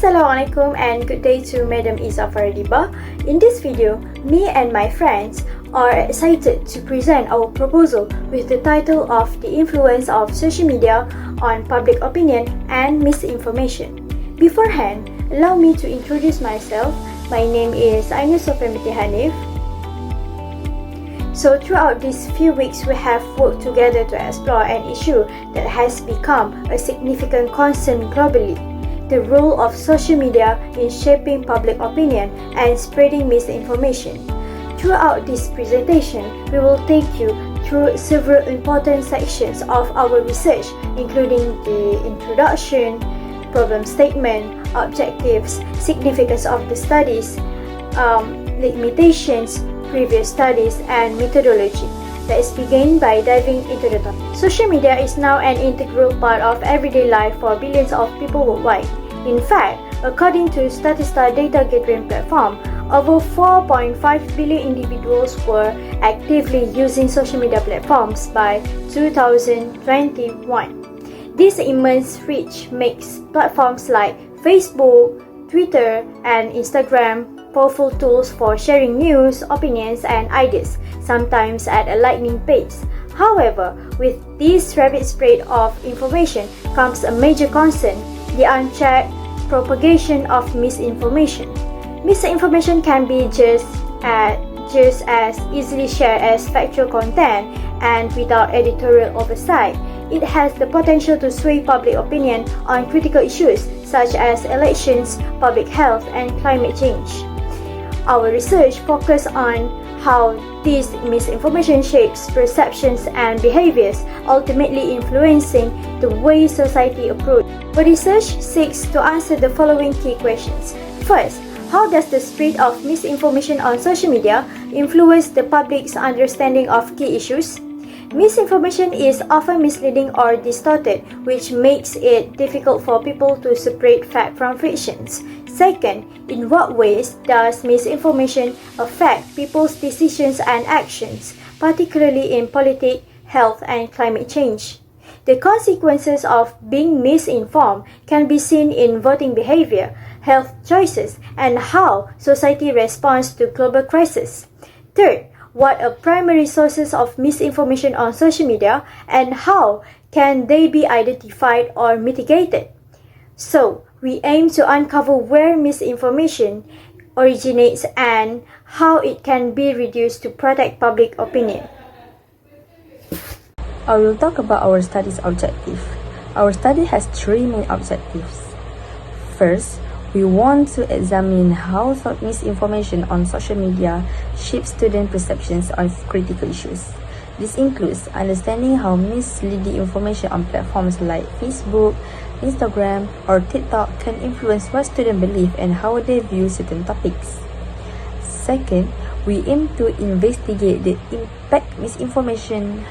Assalamualaikum and good day to Madam Isa Faradiba. In this video, me and my friends are excited to present our proposal with the title of The Influence of Social Media on Public Opinion and Misinformation. Beforehand, allow me to introduce myself. My name is Ainus Sofemiti Hanif. So throughout these few weeks, we have worked together to explore an issue that has become a significant concern globally: the role of social media in shaping public opinion and spreading misinformation. Throughout this presentation, we will take you through several important sections of our research, including the introduction, problem statement, objectives, significance of the studies, limitations, previous studies, and methodology. Let's begin by diving into the topic. Social media is now an integral part of everyday life for billions of people worldwide. In fact, according to Statista data gathering platform, over 4.5 billion individuals were actively using social media platforms by 2021. This immense reach makes platforms like Facebook, Twitter, and Instagram powerful tools for sharing news, opinions, and ideas, sometimes at a lightning pace. However, with this rapid spread of information comes a major concern: the unchecked propagation of misinformation. Misinformation can be just as easily shared as factual content, and without editorial oversight, it has the potential to sway public opinion on critical issues such as elections, public health, and climate change. Our research focuses on how this misinformation shapes perceptions and behaviors, ultimately influencing the way society approaches. Our research seeks to answer the following key questions. First, how does the spread of misinformation on social media influence the public's understanding of key issues? Misinformation is often misleading or distorted, which makes it difficult for people to separate fact from fictions. Second, in what ways does misinformation affect people's decisions and actions, particularly in politics, health, and climate change? The consequences of being misinformed can be seen in voting behavior, health choices, and how society responds to global crises. Third, what are primary sources of misinformation on social media and how can they be identified or mitigated? So, we aim to uncover where misinformation originates and how it can be reduced to protect public opinion. I will talk about our study's objective. Our study has three main objectives. First, we want to examine how misinformation on social media shapes student perceptions of critical issues. This includes understanding how misleading information on platforms like Facebook, Instagram, or TikTok can influence what students believe and how they view certain topics. Second, we aim to investigate the impact misinformation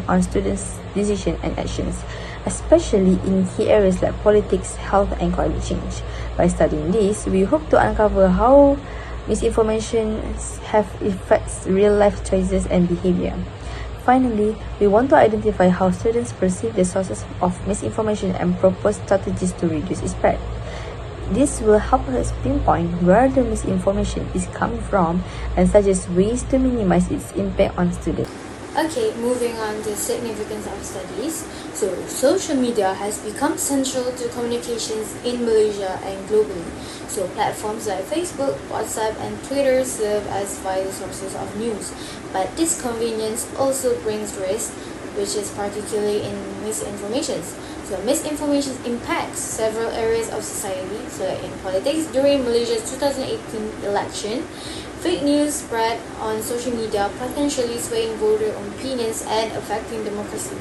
on students' decisions and actions, especially in key areas like politics, health, and climate change. By studying this, we hope to uncover how misinformation affects real-life choices and behavior. Finally, we want to identify how students perceive the sources of misinformation and propose strategies to reduce its spread. This will help us pinpoint where the misinformation is coming from and suggest ways to minimize its impact on students. Okay, moving on to significance of studies. So, social media has become central to communications in Malaysia and globally. So, platforms like Facebook, WhatsApp, and Twitter serve as vital sources of news. But this convenience also brings risk, which is particularly in misinformation. So, misinformation impacts several areas of society. So, like in politics, during Malaysia's 2018 election, fake news spread on social media, potentially swaying voter opinions and affecting democracy.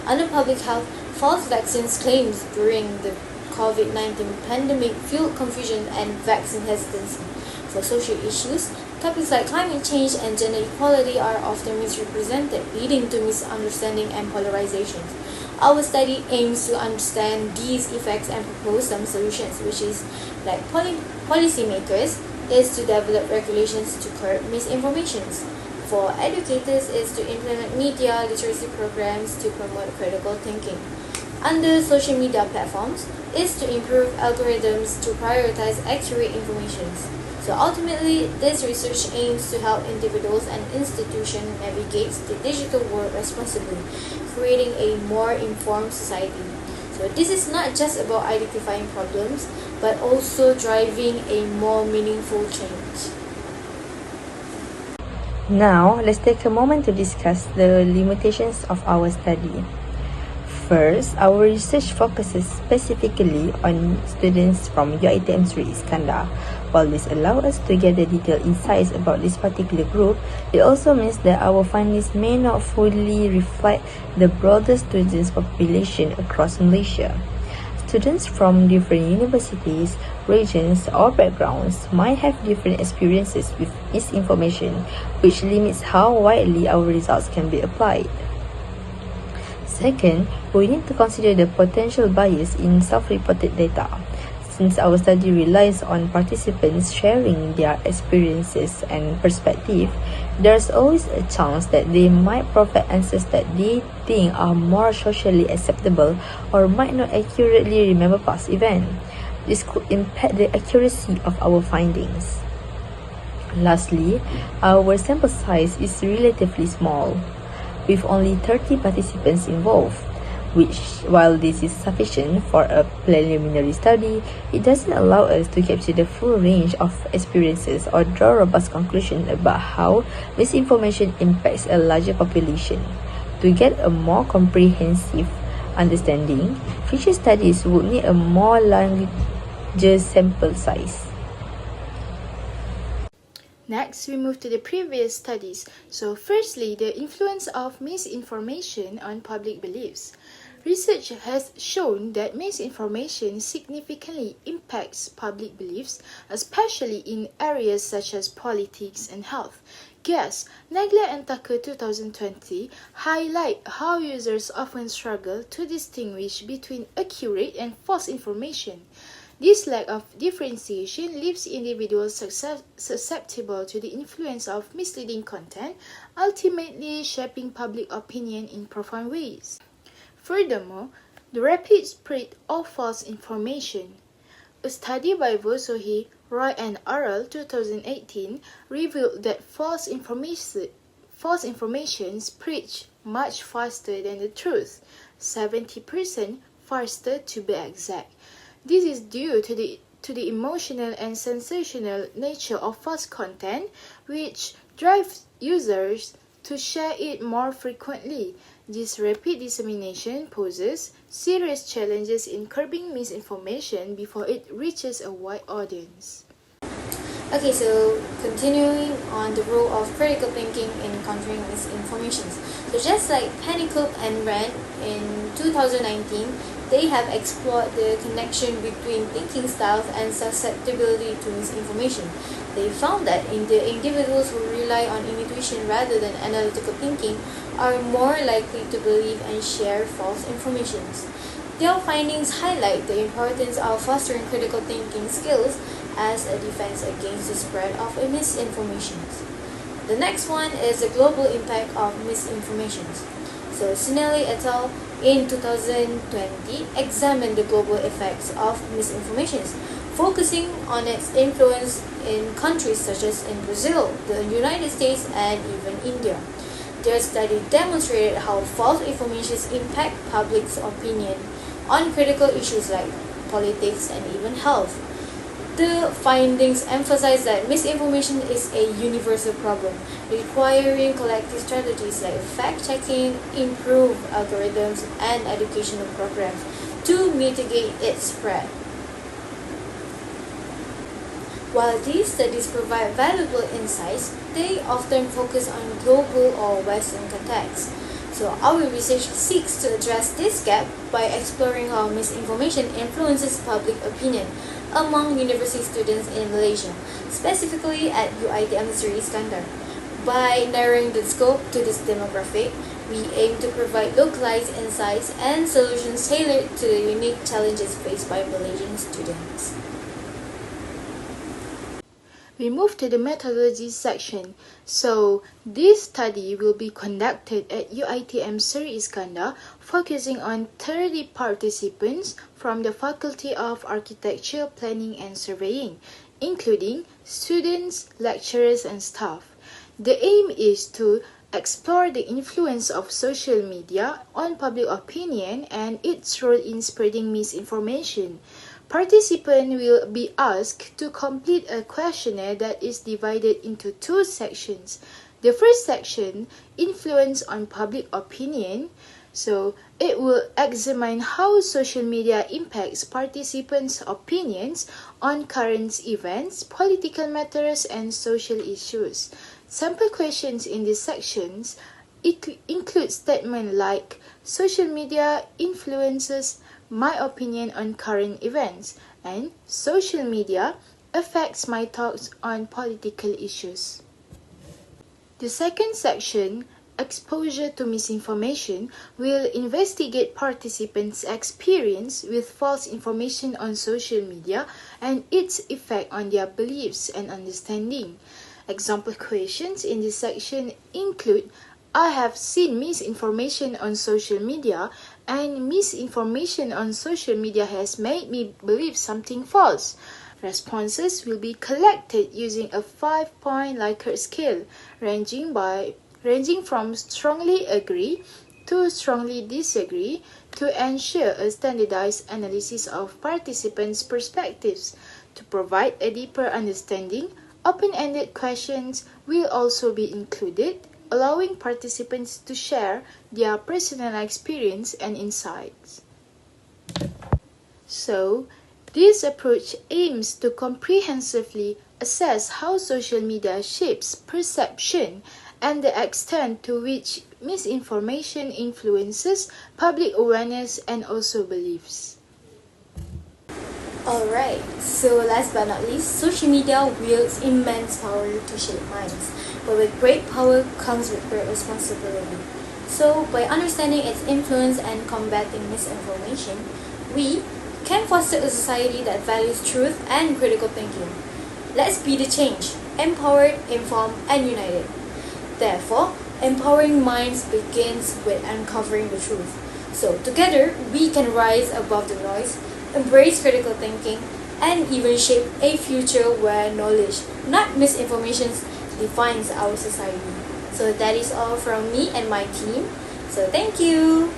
Under public health, false vaccines claims during the COVID-19 pandemic fueled confusion and vaccine hesitancy. For social issues, topics like climate change and gender equality are often misrepresented, leading to misunderstanding and polarization. Our study aims to understand these effects and propose some solutions, which is like policymakers is to develop regulations to curb misinformation. For educators is to implement media literacy programs to promote critical thinking. under social media platforms is to improve algorithms to prioritize accurate information. So ultimately, this research aims to help individuals and institutions navigate the digital world responsibly, creating a more informed society. So this is not just about identifying problems, but also driving a more meaningful change. Now, let's take a moment to discuss the limitations of our study. First, our research focuses specifically on students from UiTM3 Iskandar. While this allows us to gather detailed insights about this particular group, it also means that our findings may not fully reflect the broader students' population across Malaysia. Students from different universities, regions, or backgrounds might have different experiences with misinformation, which limits how widely our results can be applied. Second, we need to consider the potential bias in self-reported data. Since our study relies on participants sharing their experiences and perspective, there's always a chance that they might provide answers that they think are more socially acceptable or might not accurately remember past events. This could impact the accuracy of our findings. Lastly, our sample size is relatively small, with only 30 participants involved, which, while this is sufficient for a preliminary study, it doesn't allow us to capture the full range of experiences or draw robust conclusions about how misinformation impacts a larger population. To get a more comprehensive understanding, future studies would need a more larger sample size. Next, we move to the previous studies. So firstly, the influence of misinformation on public beliefs. Research has shown that misinformation significantly impacts public beliefs, especially in areas such as politics and health. Guess, Nagler and Tucker 2020 highlight how users often struggle to distinguish between accurate and false information. This lack of differentiation leaves individuals susceptible to the influence of misleading content, ultimately shaping public opinion in profound ways. Furthermore, the rapid spread of false information. A study by Vosohi, Roy and Arrell 2018 revealed that false information spreads much faster than the truth, 70% faster to be exact. This is due to the emotional and sensational nature of false content, which drives users to share it more frequently. This rapid dissemination poses serious challenges in curbing misinformation before it reaches a wide audience. Okay, so continuing on the role of critical thinking in countering misinformation. So just like Pennycook and Rand in 2019, they have explored the connection between thinking styles and susceptibility to misinformation. They found that individuals who rely on intuition rather than analytical thinking are more likely to believe and share false information. Their findings highlight the importance of fostering critical thinking skills as a defense against the spread of misinformation. The next one is the global impact of misinformation. So Sinelli et al. In 2020 examined the global effects of misinformation, focusing on its influence in countries such as in Brazil, the United States, and even India. Their study demonstrated how false information impacts public's opinion on critical issues like politics and even health. The findings emphasize that misinformation is a universal problem, requiring collective strategies like fact-checking, improved algorithms, and educational programs to mitigate its spread. While these studies provide valuable insights, they often focus on global or Western contexts. So our research seeks to address this gap by exploring how misinformation influences public opinion among university students in Malaysia, specifically at UiTM3 Iskandar. By narrowing the scope to this demographic, we aim to provide localized insights and solutions tailored to the unique challenges faced by Malaysian students. we move to the methodology section. So this study will be conducted at UiTM Seri Iskandar, focusing on 30 participants from the Faculty of Architecture, Planning and Surveying, including students, lecturers and staff. The aim is to explore the influence of social media on public opinion and its role in spreading misinformation. Participants will be asked to complete a questionnaire that is divided into two sections. The first section, Influence on Public Opinion. So it will examine how social media impacts participants' opinions on current events, political matters, and social issues. Sample questions in these sections include statements like social media influences my opinion on current events and social media affects my thoughts on political issues. The second section, Exposure to Misinformation, will investigate participants' experience with false information on social media and its effect on their beliefs and understanding. Example questions in this section include, I have seen misinformation on social media, and misinformation on social media has made me believe something false. Responses will be collected using a 5-point Likert scale, ranging from strongly agree to strongly disagree, to ensure a standardized analysis of participants' perspectives. To provide a deeper understanding, open-ended questions will also be included, allowing participants to share their personal experience and insights. So, this approach aims to comprehensively assess how social media shapes perception and the extent to which misinformation influences public awareness and also beliefs. Alright, so last but not least, social media wields immense power to shape minds, but with great power comes with great responsibility. So, by understanding its influence and combating misinformation, we can foster a society that values truth and critical thinking. Let's be the change, empowered, informed, and united. Therefore, empowering minds begins with uncovering the truth. So, together, we can rise above the noise, embrace critical thinking, and even shape a future where knowledge, not misinformation, defines our society. So that is all from me and my team. So thank you!